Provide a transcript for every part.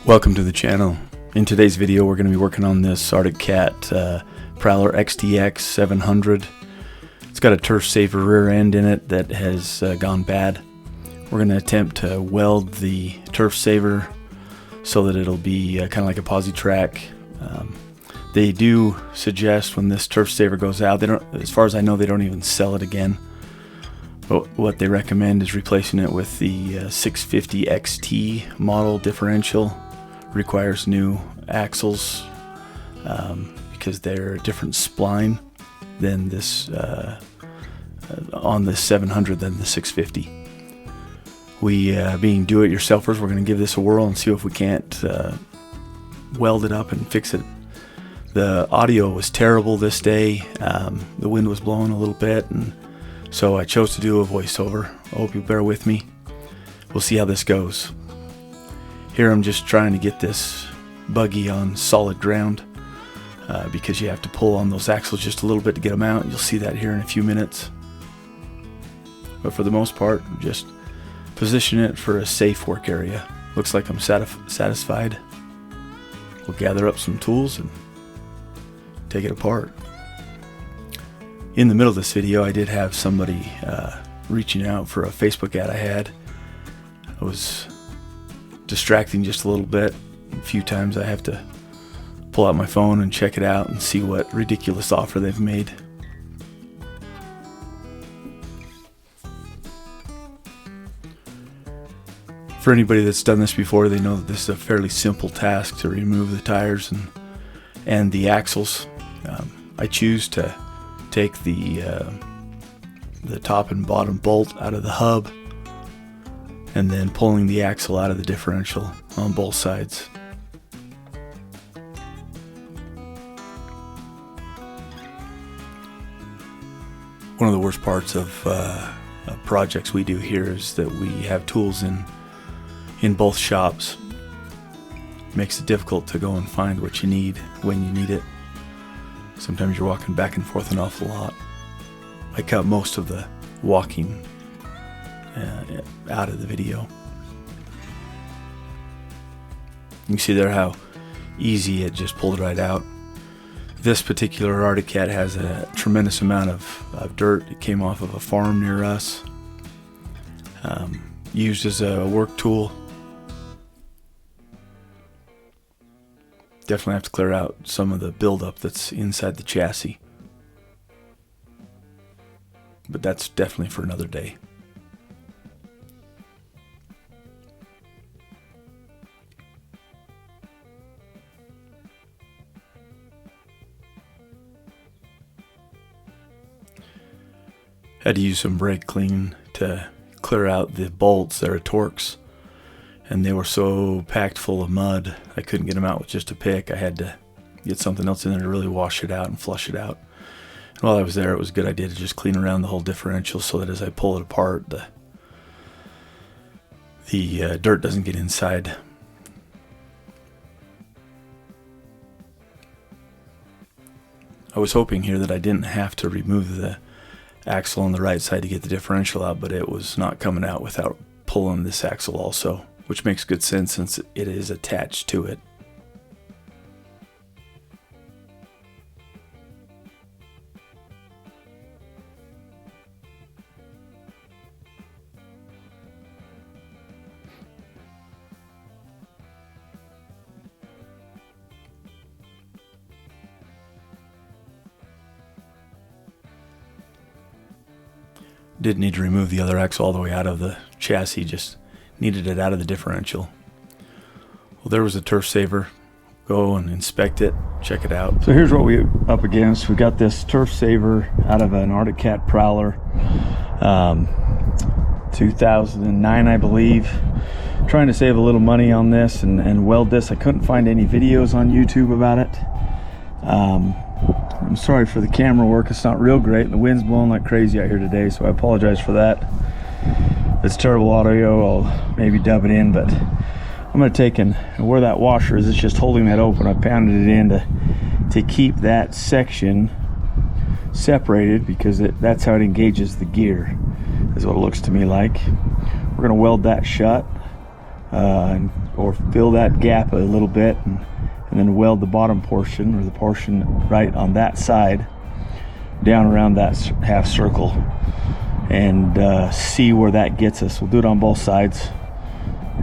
Welcome to the channel. In today's video we're going to be working on this Arctic Cat Prowler XTX 700. It's got a Turf Saver rear end in it that has gone bad. We're going to attempt to weld the Turf Saver so that it'll be kind of like a posi track. They do suggest when this Turf Saver goes out, they don't, as far as I know, they don't even sell it again. But what they recommend is replacing it with the 650 XT model differential. Requires new axles because they're a different spline than this on the 700 than the 650. We being do-it-yourselfers, we're going to give this a whirl and see if we can't weld it up and fix it. The audio was terrible this day. The wind was blowing a little bit, and so I chose to do a voiceover. I hope you bear with me. We'll see how this goes. Here I'm just trying to get this buggy on solid ground because you have to pull on those axles just a little bit to get them out. You'll see that here in a few minutes. But for the most part, just position it for a safe work area. Looks like I'm satisfied. We'll gather up some tools and take it apart. In the middle of this video, I did have somebody reaching out for a Facebook ad I had. I was distracting just a little bit. A few times I have to pull out my phone and check it out and see what ridiculous offer they've made. For anybody that's done this before, they know that this is a fairly simple task to remove the tires and the axles. I choose to take the top and bottom bolt out of the hub and then pulling the axle out of the differential on both sides. One of the worst parts of projects we do here is that we have tools in both shops. It makes it difficult to go and find what you need when you need it. Sometimes you're walking back and forth an awful lot. I cut most of the walking out of the video. You can see there how easy it just pulled right out. This particular Arctic Cat has a tremendous amount of dirt. It came off of a farm near us, used as a work tool. Definitely have to clear out some of the buildup that's inside the chassis, but that's definitely for another day. Had to use some brake clean to clear out the bolts. They're Torx, and they were so packed full of mud I couldn't get them out with just a pick. I had to get something else in there to really wash it out and flush it out. And while I was there, it was a good idea to just clean around the whole differential so that as I pull it apart, the dirt doesn't get inside. I was hoping here that I didn't have to remove the axle on the right side to get the differential out, but it was not coming out without pulling this axle also, which makes good sense since it is attached to it. Didn't need to remove the other axle all the way out of the chassis, just needed it out of the differential. Well, there was a Turf Saver. Go and inspect it, check it out. So here's what we're up against. We got this Turf Saver out of an Arctic Cat Prowler, 2009 I believe. Trying to save a little money on this and weld this. I couldn't find any videos on YouTube about it. I'm sorry for the camera work. It's not real great. The wind's blowing like crazy out here today, so I apologize for that. It's terrible audio. I'll maybe dub it in, but I'm going to take and where that washer is, it's just holding that open. I pounded it in to keep that section separated because that's how it engages the gear, is what it looks to me like. We're going to weld that shut. or fill that gap a little bit, and then weld the bottom portion, or the portion right on that side, down around that half circle, and see where that gets us. We'll do it on both sides,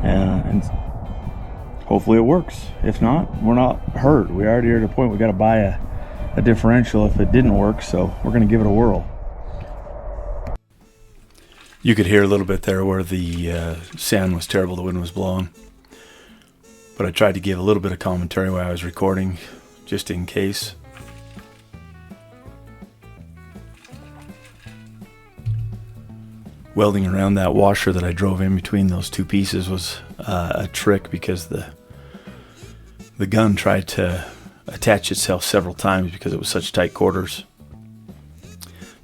and hopefully it works. If not, we're not hurt. We already are at a point we got to buy a differential if it didn't work, so we're going to give it a whirl. You could hear a little bit there where the sound was terrible, the wind was blowing. But I tried to give a little bit of commentary while I was recording, just in case. Welding around that washer that I drove in between those two pieces was a trick, because the gun tried to attach itself several times because it was such tight quarters.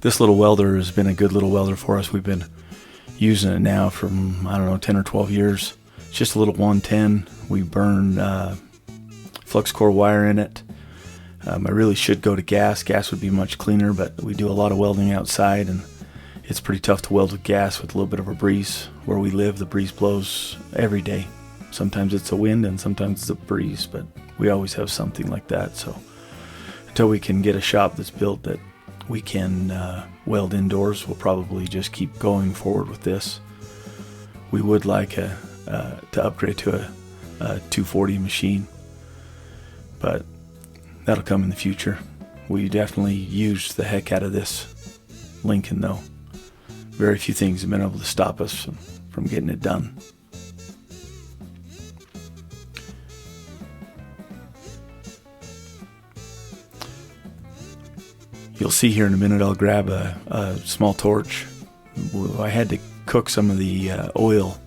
This little welder has been a good little welder for us. We've been using it now for, I don't know, 10 or 12 years. It's just a little 110. We burn flux core wire in it. I really should go to gas. Gas would be much cleaner, but we do a lot of welding outside, and it's pretty tough to weld with gas with a little bit of a breeze. Where we live, the breeze blows every day. Sometimes it's a wind and sometimes it's a breeze, but we always have something like that. So until we can get a shop that's built that we can weld indoors, we'll probably just keep going forward with this. We would like to upgrade to a 240 machine, but that'll come in the future. We definitely used the heck out of this Lincoln, though. Very few things have been able to stop us from getting it done. You'll see here in a minute I'll grab a small torch. I had to cook some of the oil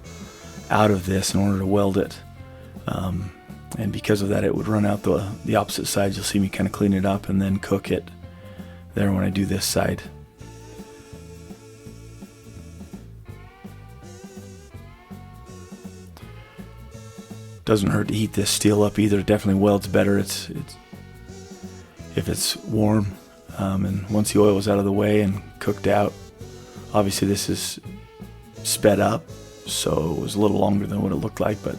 out of this in order to weld it. And because of that, it would run out the opposite side. You'll see me kind of clean it up and then cook it there when I do this side. Doesn't hurt to heat this steel up either. It definitely welds better. It's if it's warm. And once the oil was out of the way and cooked out, obviously this is sped up, so it was a little longer than what it looked like, but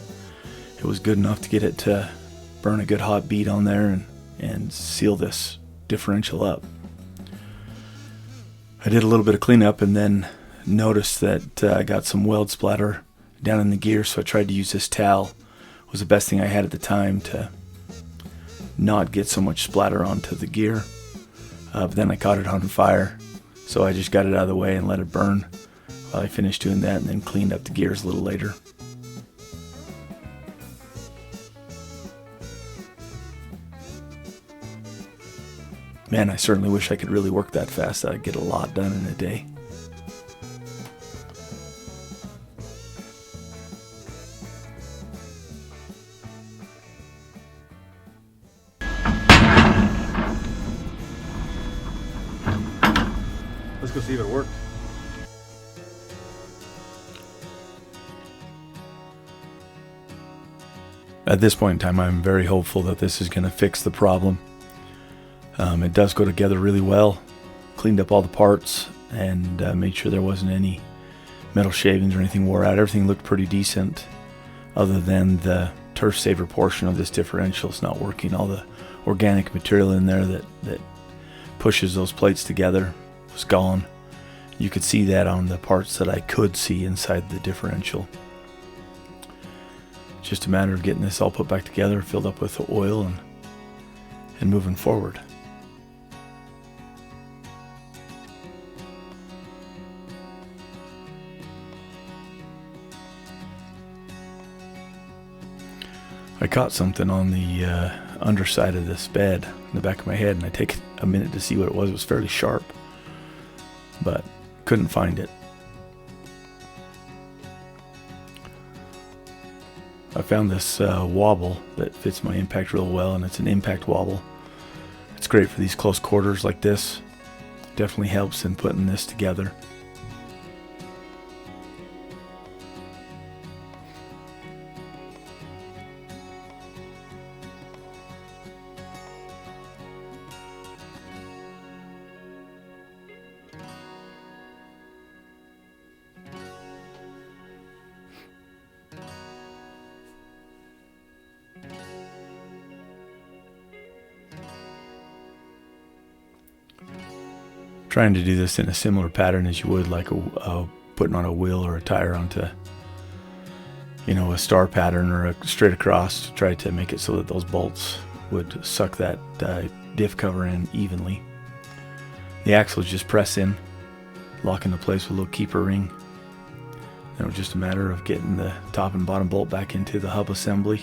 it was good enough to get it to burn a good hot bead on there and seal this differential up. I did a little bit of cleanup and then noticed that I got some weld splatter down in the gear, so I tried to use this towel. It was the best thing I had at the time to not get so much splatter onto the gear. But then I caught it on fire, so I just got it out of the way and let it burn while I finished doing that, and then cleaned up the gears a little later. Man, I certainly wish I could really work that fast. I'd get a lot done in a day. Let's go see if it worked. At this point in time, I'm very hopeful that this is going to fix the problem. It does go together really well. Cleaned up all the parts and made sure there wasn't any metal shavings or anything wore out. Everything looked pretty decent, other than the Turf Saver portion of this differential is not working. All the organic material in there that pushes those plates together was gone. You could see that on the parts that I could see inside the differential. Just a matter of getting this all put back together, filled up with oil, and moving forward. I caught something on the underside of this bed in the back of my head, and I take a minute to see what it was. It was fairly sharp, but couldn't find it. I found this wobble that fits my impact real well, and it's an impact wobble. It's great for these close quarters like this. Definitely helps in putting this together. Trying to do this in a similar pattern as you would like putting on a wheel or a tire onto, you know, a star pattern or a straight across, to try to make it so that those bolts would suck that diff cover in evenly. The axles just press in, lock into place with a little keeper ring. Then it was just a matter of getting the top and bottom bolt back into the hub assembly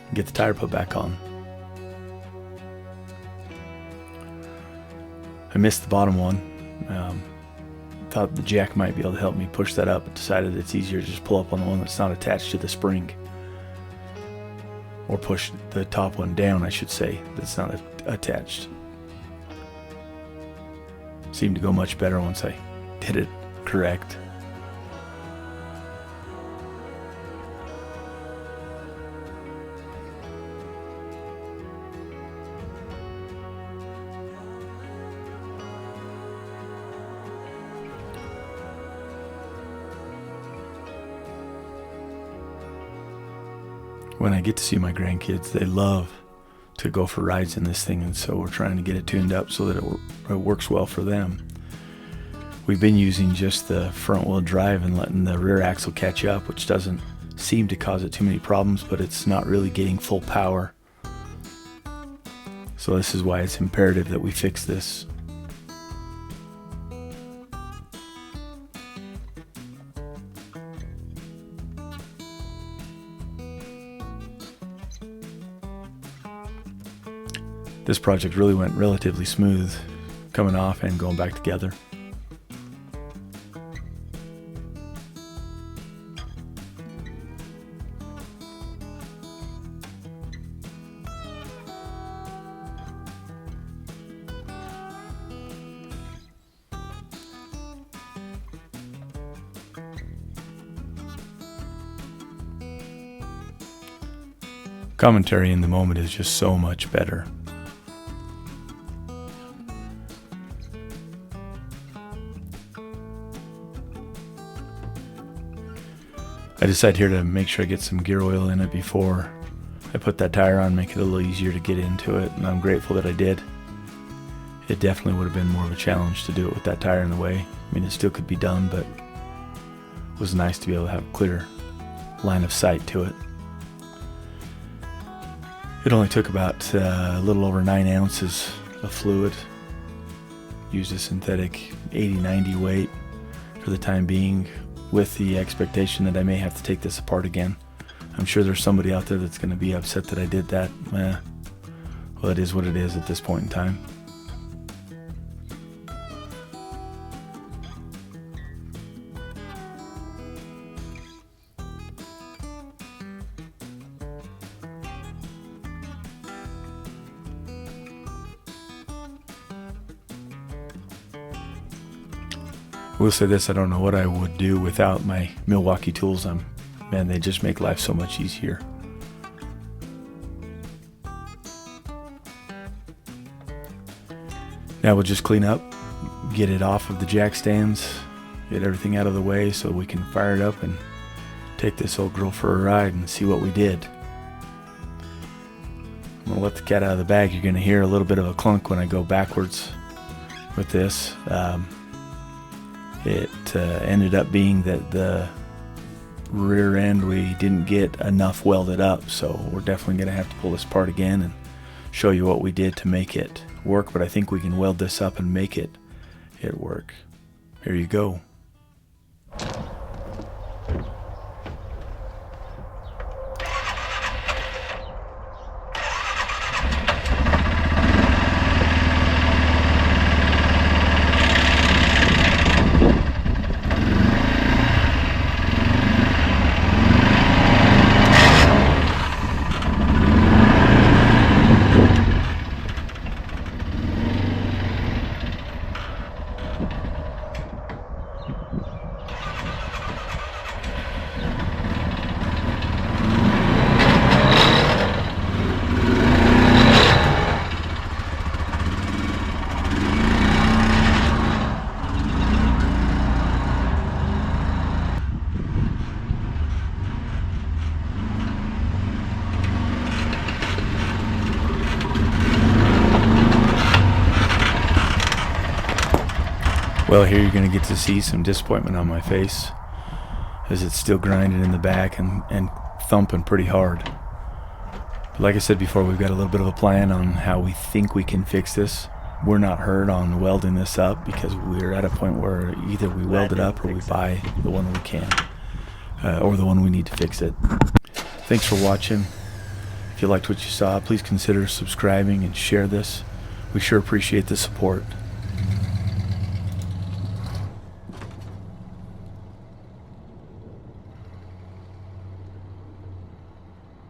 and get the tire put back on. I missed the bottom one. Thought the jack might be able to help me push that up, but decided it's easier to just pull up on the one that's not attached to the spring, or push the top one down, I should say, that's not attached. Seemed to go much better once I did it correct. When I get to see my grandkids, they love to go for rides in this thing, and so we're trying to get it tuned up so that it works well for them. We've been using just the front wheel drive and letting the rear axle catch up, which doesn't seem to cause it too many problems, but it's not really getting full power. So this is why it's imperative that we fix this. This project really went relatively smooth, coming off and going back together. Commentary in the moment is just so much better. I decided here to make sure I get some gear oil in it before I put that tire on, make it a little easier to get into it, and I'm grateful that I did. It definitely would have been more of a challenge to do it with that tire in the way. I mean, it still could be done, but it was nice to be able to have a clear line of sight to it. It only took about a little over 9 ounces of fluid. Used a synthetic 80-90 weight for the time being, with the expectation that I may have to take this apart again. I'm sure there's somebody out there that's going to be upset that I did that. Well, it is what it is at this point in time. I will say this, I don't know what I would do without my Milwaukee tools. Man, they just make life so much easier. Now we'll just clean up, get it off of the jack stands, get everything out of the way so we can fire it up and take this old girl for a ride and see what we did. I'm going to let the cat out of the bag. You're going to hear a little bit of a clunk when I go backwards with this. It ended up being that the rear end, we didn't get enough welded up, so we're definitely going to have to pull this apart again and show you what we did to make it work, but I think we can weld this up and make it work. Here you go. Well, here you're going to get to see some disappointment on my face, as it's still grinding in the back and thumping pretty hard. But like I said before, we've got a little bit of a plan on how we think we can fix this. We're not hurt on welding this up because we're at a point where either we weld it up or we buy the one we can, or the one we need to fix it. Thanks for watching. If you liked what you saw, please consider subscribing and share this. We sure appreciate the support.